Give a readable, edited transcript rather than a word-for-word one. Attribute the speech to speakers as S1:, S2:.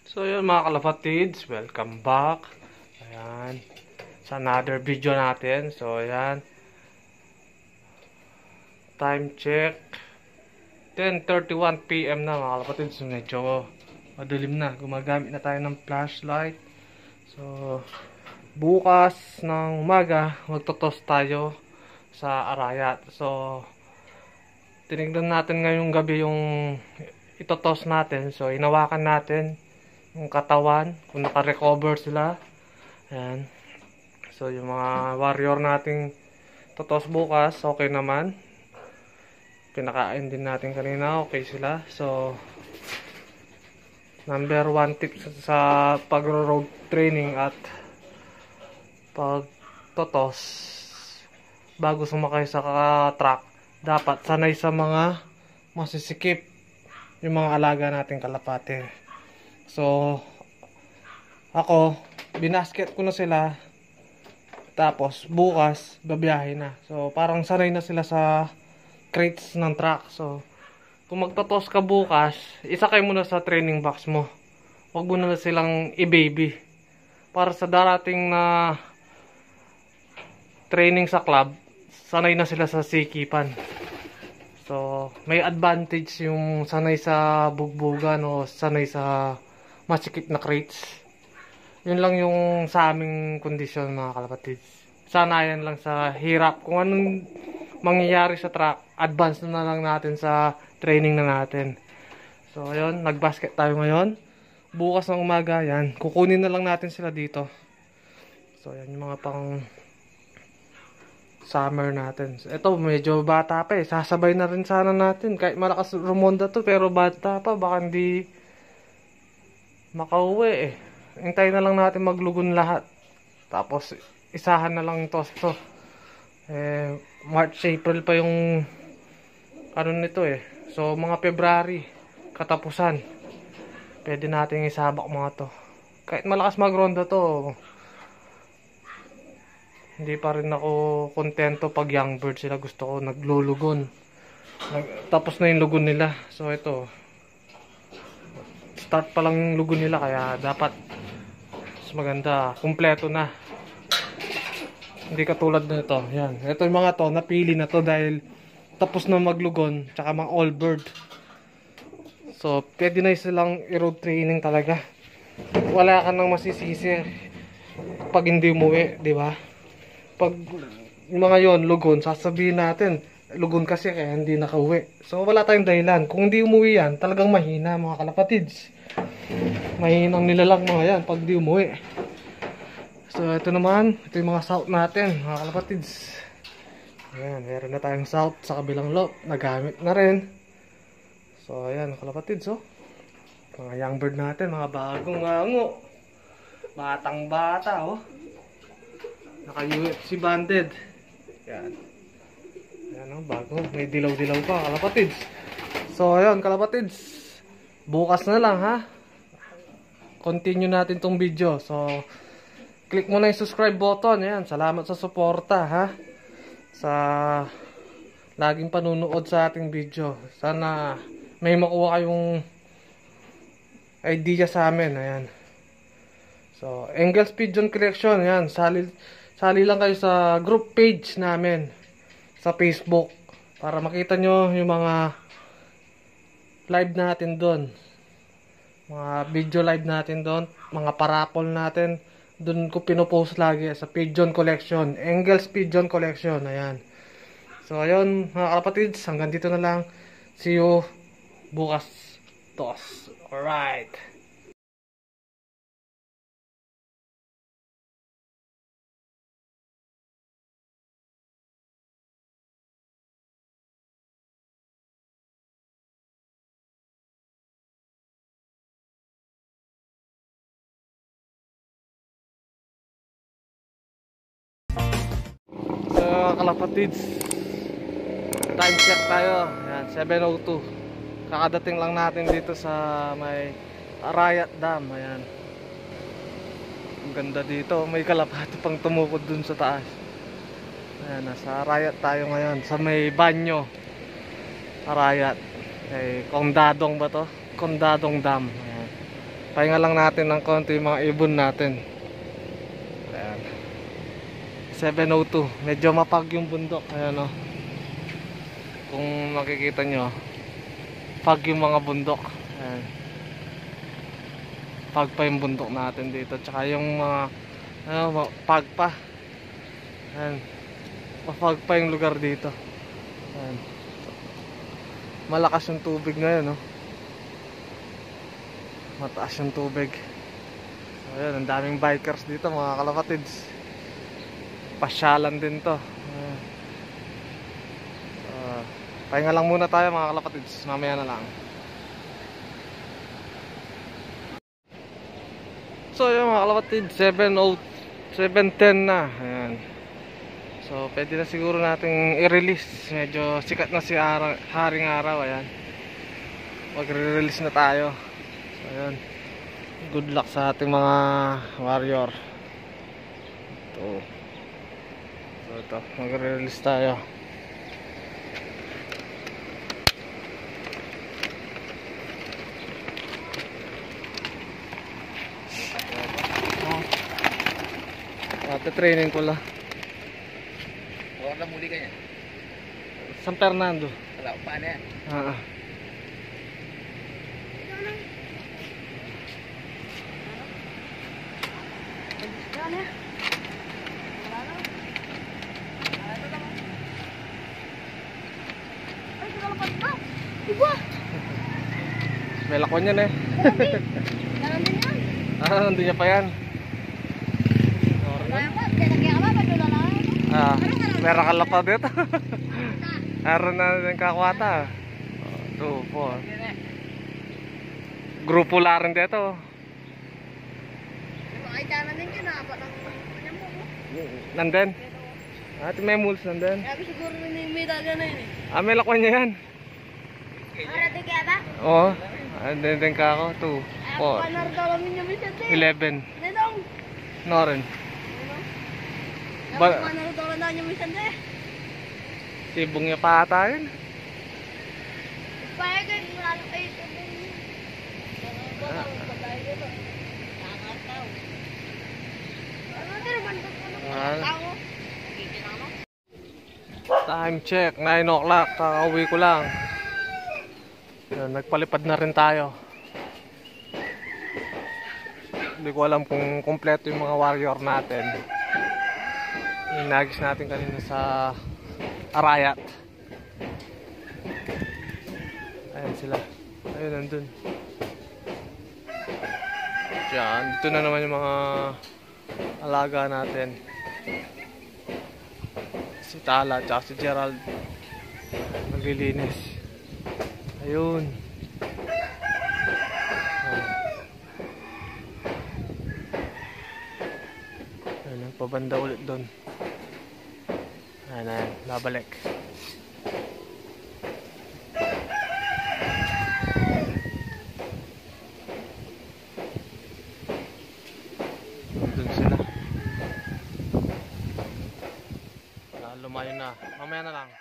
S1: So yun mga kalapatids, welcome back. Ayan, sa another video natin. So ayan, time check 10:31 PM na mga kalapatids. Medyo madilim na, gumagamit na tayo ng flashlight. So bukas ng umaga magtotoast tayo sa Arayat. So tinignan natin ngayong gabi yung itotoast natin. So inawakan natin yung katawan, kung naka-recover sila. Ayan. So yung mga warrior nating totos bukas, okay naman. Pinakain din natin kanina, okay sila. So number 1 tip sa pag-road training at pag-totos bago sumakay sa truck, dapat sanay sa mga masisikip yung mga alaga nating kalapate. So ako, binasket ko na sila. Tapos bukas babiyahe na. So parang sanay na sila sa crates ng truck. So kung magtotos ka bukas, isakay mo na sa training box mo. Huwag mo na silang i-baby. Para sa darating na training sa club, sanay na sila sa sikipan. So may advantage yung sanay sa bugbugan o sanay sa masikip na crates. Yun lang yung sa aming kondisyon mga kalapatids. Sanayan lang sa hirap. Kung anong mangyayari sa track, advance na lang natin sa training na natin. So ayun, nagbasket tayo ngayon. Bukas ng umaga, yan. Kukunin na lang natin sila dito. So yan yung mga pang summer natin. So, ito medyo bata pa eh. Sasabay na rin sana natin. Kahit malakas rumonda to, pero bata pa. Baka hindi makauwi eh. Hintayin na lang natin maglugon lahat. Tapos isahan na lang ito. So, March, April pa yung ano nito eh. So mga February katapusan, pwede nating isabak mga to. Kahit malakas magronda to, hindi pa rin ako kontento pag young bird sila. Gusto ko naglulugon. Tapos na yung lugon nila. So ito, start pa lang yung lugon nila, kaya dapat mas maganda, kumpleto na. Hindi katulad nito. Yan. Ito yung mga to, napili na to dahil tapos na maglugon, tsaka mga all bird. So pwede na silang i-road training talaga. Wala ka nang masisisi pag hindi umuwi, di ba? Pag yung mga yon lugon, sasabihin natin lugon kasi kaya hindi nakauwi. So wala tayong dahilan. Kung hindi umuwi yan, talagang mahina mga kalapatids. Mahinang nilalang mga yan pag di umuwi. So ito naman, ito yung mga south natin mga kalapatids. Ayan, meron na tayong south sa kabilang lot. Nagamit na rin. So ayan kalapatids, oh. Mga young bird natin, mga bagong ango. Batang bata, oh. Naka UFC banded. Ayan. Ayan, oh, bago. May dilaw-dilaw pa kalapatids. So ayan kalapatids, bukas na lang ha. Continue natin tong video. So click mo na yung subscribe button. Ayan, salamat sa suporta ha, sa laging panunood sa ating video. Sana may makuha kayong idea sa amin. Ayan. So Engels Pigeon Collection, ayan, sali lang kayo sa group page namin sa Facebook para makita nyo yung mga live natin doon, mga video live natin doon, mga parapol natin doon ko pinopost lagi sa Pigeon Collection, Engels Pigeon Collection. Ayan. So ayun mga kalapatids, hanggang dito na lang. See you bukas tos. Alright. So kalapatids, time check tayo. Ayan, 7:02. Kakadating lang natin dito sa may Arayat Dam. Ayan. Ang ganda dito. May kalapati pang tumukod dun sa taas. Ayan, nasa Arayat tayo ngayon. Sa may banyo. Arayat. Condadong ba to? Condadong Dam. Ayan. Pahinga lang natin ng konti yung mga ibon natin. Ayan. 7:02. Medyo mapag yung bundok. Ayan o. Kung makikita nyo, pag yung mga bundok. Ayan. Pag pa yung bundok natin dito. Tsaka yung mga pag pa. Ayan. Mapag pa yung lugar dito. Ayan. Malakas yung tubig ngayon, no? Mataas yung tubig. So, ayan, ang daming bikers dito, mga kalapatids. Pasyalan din to. Pahinga lang muna tayo, mga kalapatids. Mamaya na lang. So yun, mga kalapatids, 7:10 na. Ayan. So pwede na siguro nating i-release. Medyo sikat na si Haring Araw. Ayan. Mag-release na tayo. So ayan. Good luck sa ating mga warrior. Ito. So ito, mag-release tayo. Training ko lang.
S2: Wala muli ka niya?
S1: San Fernando.
S2: Wala, paano yan?
S1: May lakon yan eh. Nandun niya pa yan. Meron ka lapad dito. Meron na din kakwata. 2, 4. Grupo la rin dito. Nandun? Ate may muls nandun.
S3: Siguro may medalya na yun eh.
S1: May lakwan niya yan.
S3: Arate kaya ba?
S1: Oo. Nandun din ka ako. 2, 4, 11.
S3: Nenong?
S1: Noren.
S3: Manurutoran na niyo minsan eh.
S1: Sibong niya pa ata yun.
S3: Kaya ganyan mula na kayo sabihin.
S1: Time check, 9 o'clock. Kakauwi ko lang. Nagpalipad na rin tayo. Hindi ko alam kung kompleto yung mga warrior natin. Yung nagis natin kanina sa Arayat. Ayan sila. Ayun, nandun. Diyan, dito na naman yung mga alaga natin. Si Tala at si Gerald naglilinis. Ayun. Ayun, nagpabanda ulit doon. Ayan, babalik. Doon sila. Lumayo na. Mamaya na lang.